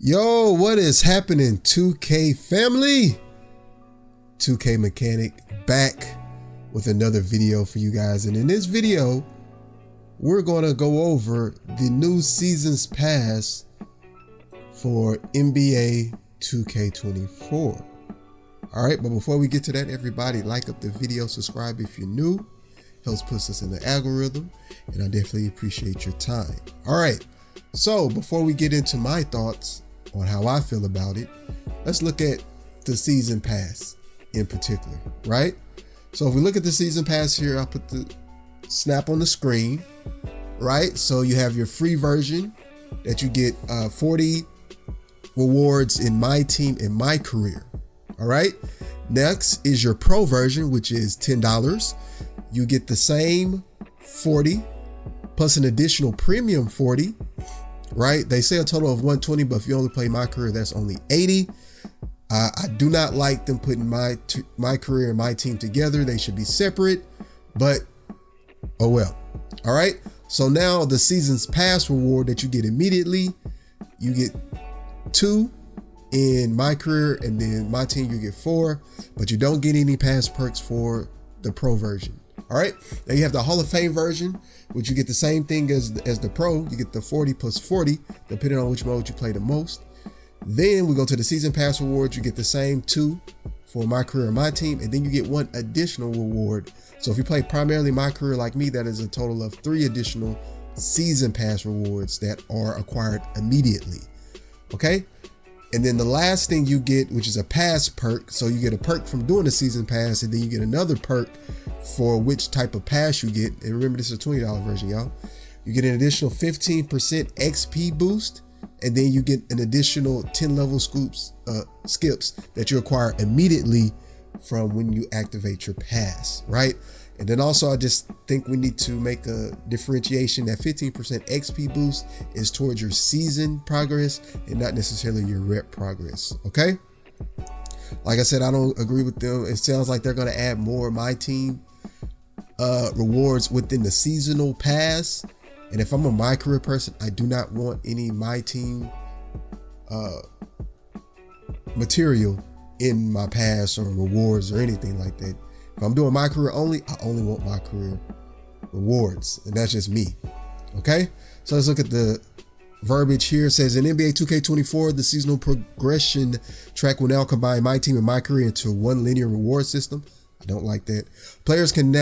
Yo, what is happening, 2K family? 2K Mechanic back with another video for you guys. And in this video, we're going to go over the new season's pass for NBA 2K24. All right, but before we get to that, everybody like up the video, subscribe if you're new. Helps push us in the algorithm, and I definitely appreciate your time. All right, so before we get into my thoughts on how I feel about it, let's look at the season pass in particular, right? So if we look at the season pass here, I'll put the snap on the screen, right? So you have your free version that you get 40 rewards in my team and my career. All right. Next is your pro version, which is $10. You get the same 40 plus an additional premium 40, right? They say a total of 120, but if you only play my career, that's only 80. I do not like them putting my career and my team together. They should be separate, but oh well. All right. So now the season's pass reward that you get immediately, you get 2 in my career, and then my team you get 4, but you don't get any pass perks for the pro version. All right, now you have the Hall of Fame version, which you get the same thing as the pro. You get the 40 plus 40 depending on which mode you play the most. Then we go to the season pass rewards. You get the same 2 for my career and my team, and then you get 1 additional reward. So if you play primarily my career like me, that is a total of 3 additional season pass rewards that are acquired immediately. Okay. And then the last thing you get, which is a pass perk. So you get a perk from doing the season pass, and then you get another perk for which type of pass you get. And remember, this is a $20 version, y'all. You get an additional 15% XP boost, and then you get an additional 10 level skips that you acquire immediately from when you activate your pass, right? And then also, I just think we need to make a differentiation that 15% XP boost is towards your season progress and not necessarily your rep progress, okay? Like I said, I don't agree with them. It sounds like they're going to add more my team rewards within the seasonal pass. And if I'm a my career person, I do not want any my team material in my pass or rewards or anything like that. If I'm doing my career only, I only want my career rewards, and that's just me. Okay, so let's look at the verbiage here. It says in NBA 2K24, the seasonal progression track will now combine my team and my career into one linear reward system. I don't like that. Players can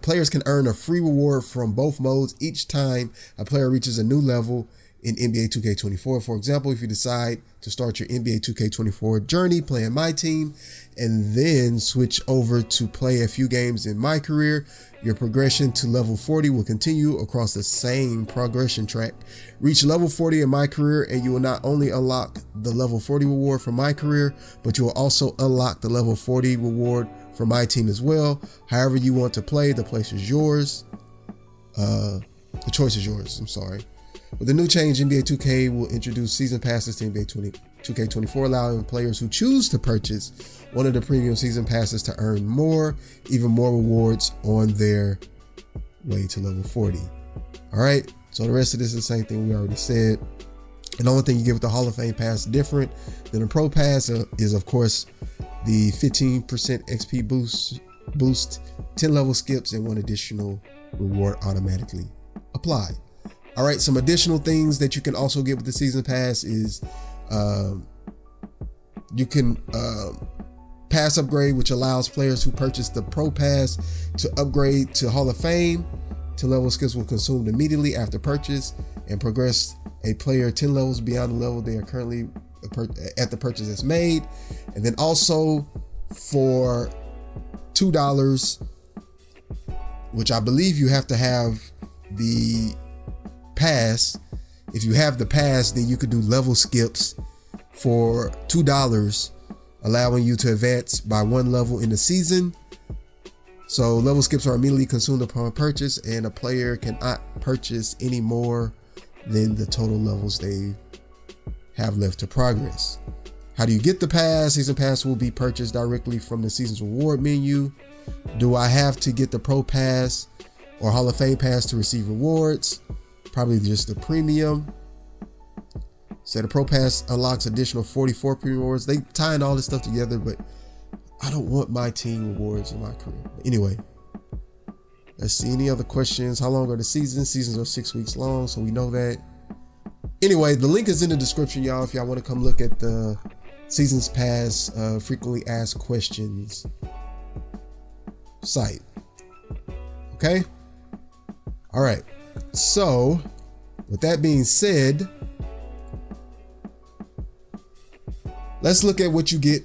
Players can earn a free reward from both modes each time a player reaches a new level in NBA 2K24. For example, if you decide to start your NBA 2K24 journey playing my team and then switch over to play a few games in my career, your progression to level 40 will continue across the same progression track. Reach level 40 in my career and you will not only unlock the level 40 reward for my career, but you will also unlock the level 40 reward for my team as well. However you want to play, the place is yours. The choice is yours, I'm sorry. With the new change, NBA 2K will introduce season passes to NBA 2K24, allowing players who choose to purchase one of the premium season passes to earn even more rewards on their way to level 40. All right, so the rest of this is the same thing we already said. And the only thing you get with the Hall of Fame pass different than a pro pass is, of course, the 15% XP boost, 10 level skips, and 1 additional reward automatically applied. All right, some additional things that you can also get with the season pass is you can pass upgrade, which allows players who purchase the pro pass to upgrade to Hall of Fame. 10 level skips will consumed immediately after purchase and progress a player 10 levels beyond the level they are currently at the purchase that's made. And then also for $2, which I believe you have to have the pass. If you have the pass, then you could do level skips for $2, allowing you to advance by 1 level in the season. So level skips are immediately consumed upon purchase, and a player cannot purchase any more than the total levels they have left to progress. How do you get the pass? Season pass will be purchased directly from the season's reward menu. Do I have to get the pro pass or Hall of Fame pass to receive rewards? Probably just the premium. So the Pro Pass unlocks additional 44 premium rewards. They tying all this stuff together, but I don't want my team rewards in my career. Anyway, let's see any other questions. How long are the seasons? Seasons are 6 weeks long, so we know that. Anyway, the link is in the description, y'all, if y'all want to come look at the Seasons Pass frequently asked questions site. Okay? All right. So, with that being said, let's look at what you get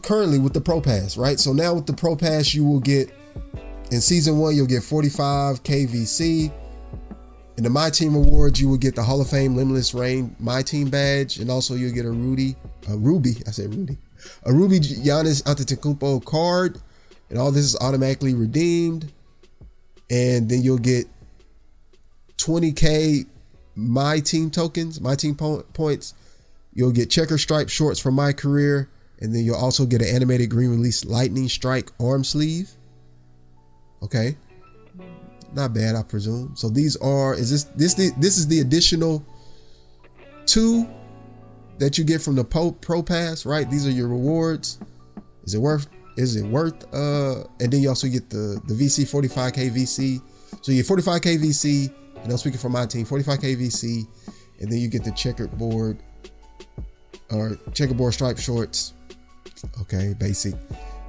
currently with the Pro Pass, right? So now with the Pro Pass, you will get, in Season 1, you'll get 45 KVC. In the My Team Awards, you will get the Hall of Fame Limitless Reign My Team badge, and also you'll get a Ruby Giannis Antetokounmpo card, and all this is automatically redeemed. And then you'll get 20K My Team tokens, My Team points. You'll get checker stripe shorts from My Career, and then you'll also get an animated green release lightning strike arm sleeve. Okay. Not bad, I presume. So these are, this is the additional 2 that you get from the Pro Pass, right? These are your rewards. Is it worth, and then you also get the VC, 45K VC. So you get 45K VC, and I'm speaking for my team, 45K VC, and then you get the checkerboard stripe shorts. Okay, basic.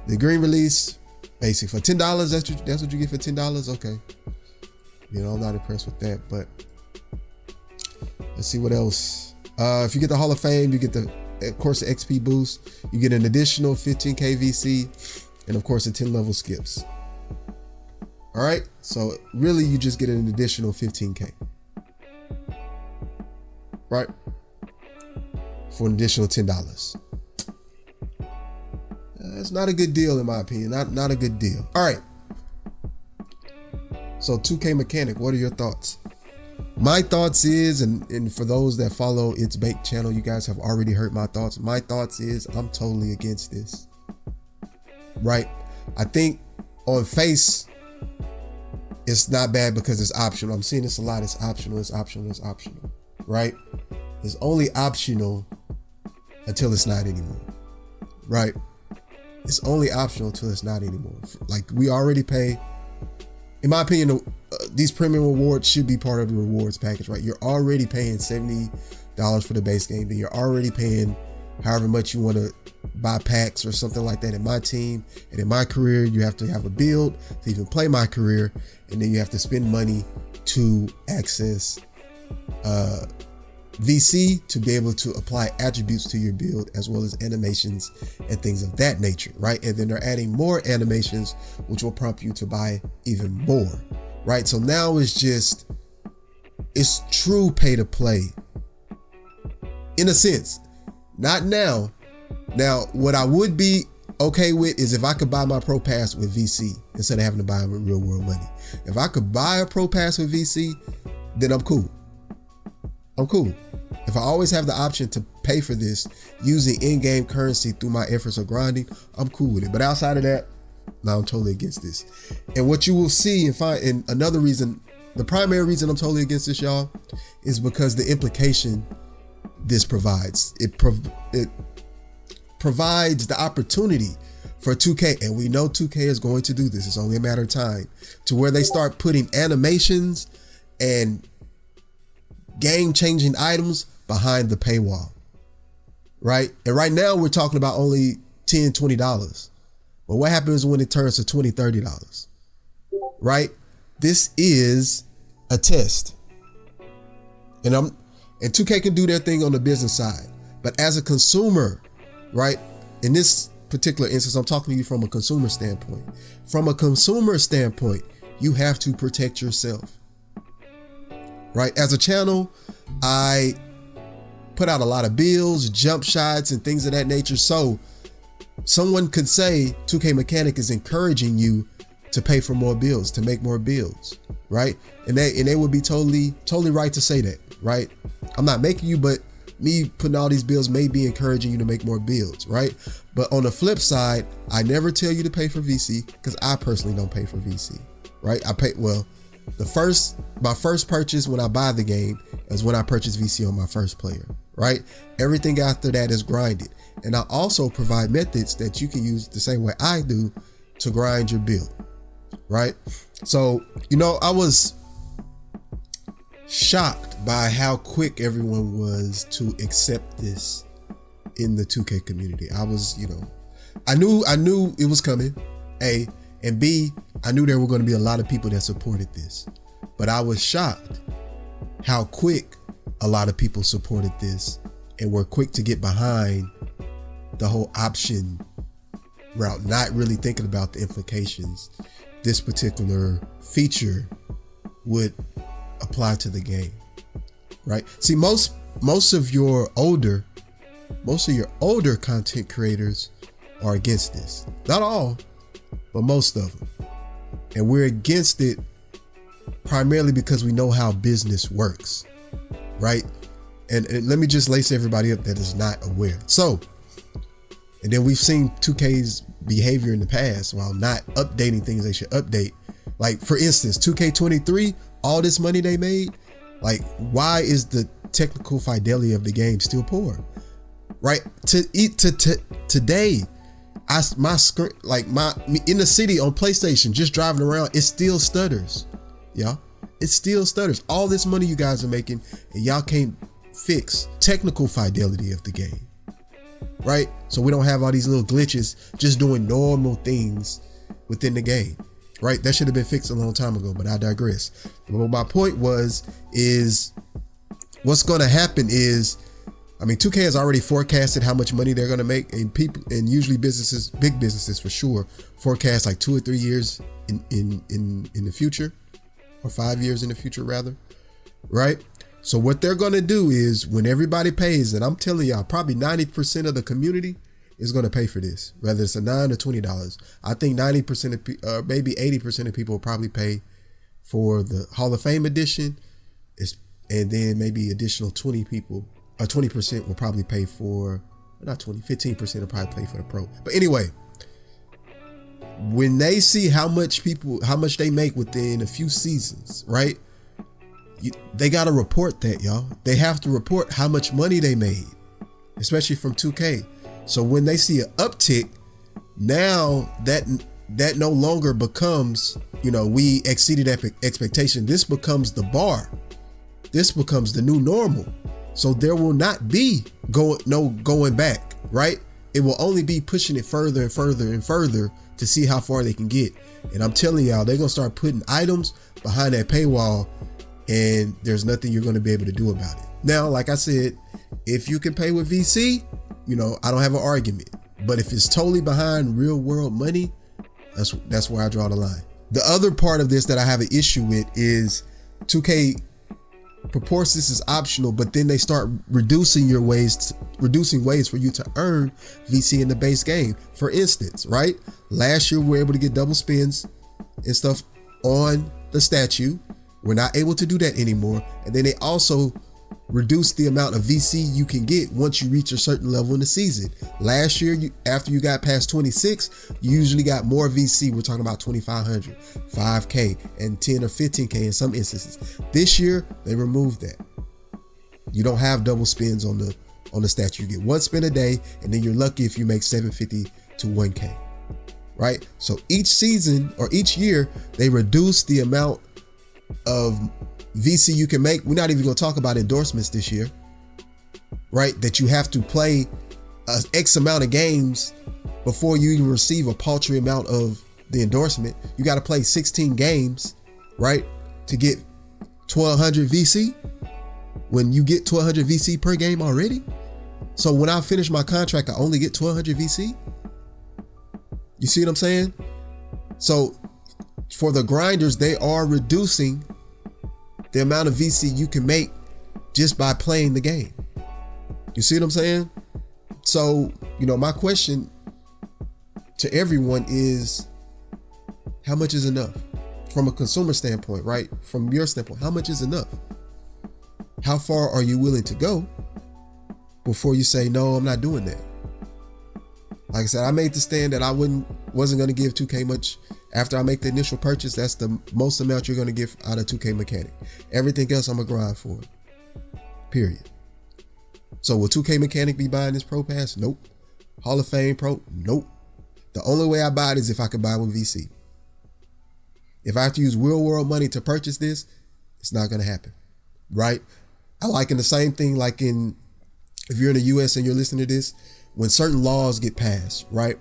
The green release, basic. For $10, that's what you get for $10. Okay. You know, I'm not impressed with that, but let's see what else. If you get the Hall of Fame, you get of course, the XP boost. You get an additional 15K VC, and of course, the 10 level skips. All right, so really, you just get an additional 15K, right? For an additional $10. That's not a good deal, in my opinion. Not a good deal. All right. So 2K Mechanic, what are your thoughts? My thoughts is, and for those that follow It's Baked channel, you guys have already heard my thoughts. My thoughts is I'm totally against this. Right? I think on face, it's not bad because it's optional. I'm seeing this a lot. It's optional, it's optional, it's optional. Right? It's only optional until it's not anymore. Right? It's only optional until it's not anymore. Like, we already pay. In my opinion, these premium rewards should be part of the rewards package, right? You're already paying $70 for the base game. Then you're already paying however much you want to buy packs or something like that in my team. And in My Career, you have to have a build to even play My Career. And then you have to spend money to access VC to be able to apply attributes to your build, as well as animations and things of that nature, right? And then they're adding more animations, which will prompt you to buy even more, right? So now it's true pay to play in a sense. Not now. Now, what I would be okay with is if I could buy my Pro Pass with VC instead of having to buy it with real world money. If I could buy a Pro Pass with VC, then I'm cool. I'm cool. If I always have the option to pay for this using in-game currency through my efforts of grinding, I'm cool with it. But outside of that, no, I'm totally against this. And what you will see and another reason, the primary reason I'm totally against this, y'all, is because the implication this provides. It provides the opportunity for 2K, and we know 2K is going to do this. It's only a matter of time, to where they start putting animations and game-changing items behind the paywall, right? And right now we're talking about only $10, $20. But what happens when it turns to $20, $30, right? This is a test. And 2K can do their thing on the business side. But as a consumer, right? In this particular instance, I'm talking to you from a consumer standpoint. From a consumer standpoint, you have to protect yourself. Right? As a channel, I put out a lot of builds, jump shots, and things of that nature. So someone could say 2K Mechanic is encouraging you to pay for more builds, to make more builds, right? And they would be totally right to say that, right? I'm not making you, but me putting all these builds may be encouraging you to make more builds, right? But on the flip side, I never tell you to pay for VC because I personally don't pay for VC, right? My first purchase when I buy the game is when I purchase VC on my first player, right? Everything after that is grinded. And I also provide methods that you can use the same way I do to grind your build, right? So, I was shocked by how quick everyone was to accept this in the 2K community. I was, I knew it was coming, A, and B, I knew there were going to be a lot of people that supported this, but I was shocked how quick a lot of people supported this and were quick to get behind the whole option route, not really thinking about the implications this particular feature would apply to the game, right? See, most of your older content creators are against this. Not all, but most of them. And we're against it primarily because we know how business works, right? And let me just lace everybody up that is not aware. So, and then we've seen 2K's behavior in the past while not updating things they should update. Like, for instance, 2K23, all this money they made, like, why is the technical fidelity of the game still poor? Right? Today, my screen, like in the city on PlayStation, just driving around, it still stutters. Yeah, it still stutters. All this money you guys are making, and y'all can't fix technical fidelity of the game, right? So we don't have all these little glitches just doing normal things within the game, right? That should have been fixed a long time ago, but I digress. But my point is what's going to happen is, 2K has already forecasted how much money they're going to make, and people, and usually businesses, big businesses for sure, forecast like 2 or 3 years in the future, or 5 years in the future rather, right? So what they're going to do is, when everybody pays, and I'm telling y'all, probably 90% of the community is going to pay for this, whether it's a $9 or $20. I think 90% of maybe 80% of people will probably pay for the Hall of Fame edition, and then maybe additional 20% will probably pay for, not 20, 15% will probably pay for the pro. But anyway, when they see how much they make within a few seasons, right? They got to report that, y'all. They have to report how much money they made, especially from 2K. So when they see an uptick, now that no longer becomes, we exceeded expectation. This becomes the bar. This becomes the new normal. So there will not be going back, right? It will only be pushing it further and further and further to see how far they can get. And I'm telling y'all, they're going to start putting items behind that paywall, and there's nothing you're going to be able to do about it. Now, like I said, if you can pay with VC, I don't have an argument. But if it's totally behind real world money, that's where I draw the line. The other part of this that I have an issue with is 2K purports this is optional, but then they start reducing ways for you to earn VC in the base game. For instance, right? Last year we were able to get double spins and stuff on the statue. We're not able to do that anymore. And then they also reduced the amount of VC you can get once you reach a certain level in the season. Last year, after you got past 26, you usually got more VC. We're talking about 2,500, 5K, and 10 or 15K in some instances. This year, they removed that. You don't have double spins on the statue. You get one spin a day, and then you're lucky if you make 750 to 1K, right? So each season or each year, they reduce the amount of VC you can make. We're not even going to talk about endorsements this year, right? That you have to play X amount of games before you even receive a paltry amount of the endorsement. You got to play 16 games, right? To get 1,200 VC, when you get 1,200 VC per game already. So when I finish my contract, I only get 1,200 VC. You see what I'm saying? So for the grinders, they are reducing the amount of VC you can make just by playing the game. You see what I'm saying? So, my question to everyone is, how much is enough? From a consumer standpoint, right? From your standpoint, how much is enough? How far are you willing to go before you say, no, I'm not doing that? Like I said, I made the stand that I wasn't going to give 2K much. After I make the initial purchase, that's the most amount you're going to get out of 2K Mechanic. Everything else I'm going to grind for. Period. So will 2K Mechanic be buying this Pro Pass? Nope. Hall of Fame Pro? Nope. The only way I buy it is if I can buy with VC. If I have to use real world money to purchase this, it's not going to happen, right? I liken the same thing like if you're in the US and you're listening to this, when certain laws get passed, right?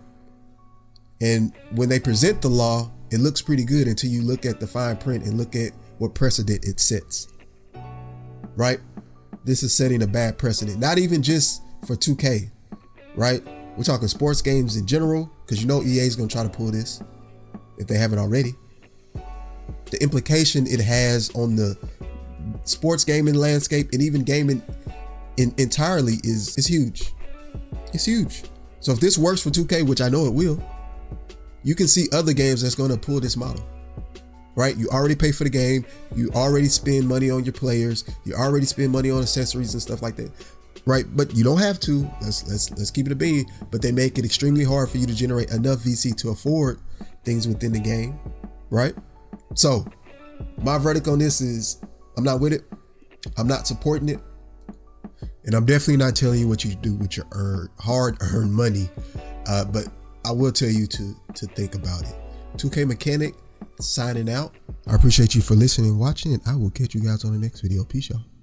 And when they present the law, it looks pretty good until you look at the fine print and look at what precedent it sets, right? This is setting a bad precedent, not even just for 2K, right? We're talking sports games in general, because you know EA is going to try to pull this if they haven't already. The implication it has on the sports gaming landscape and even gaming entirely is huge. It's huge. So if this works for 2K, which I know it will, you can see other games that's going to pull this model, right? You already pay for the game. You already spend money on your players. You already spend money on accessories and stuff like that, right? But you don't have to. Let's keep it a bean. But they make it extremely hard for you to generate enough VC to afford things within the game, right? So my verdict on this is I'm not with it. I'm not supporting it. And I'm definitely not telling you what you do with your hard-earned money. But I will tell you to think about it. 2K Mechanic signing out. I appreciate you for listening and watching, and I will catch you guys on the next video. Peace, y'all.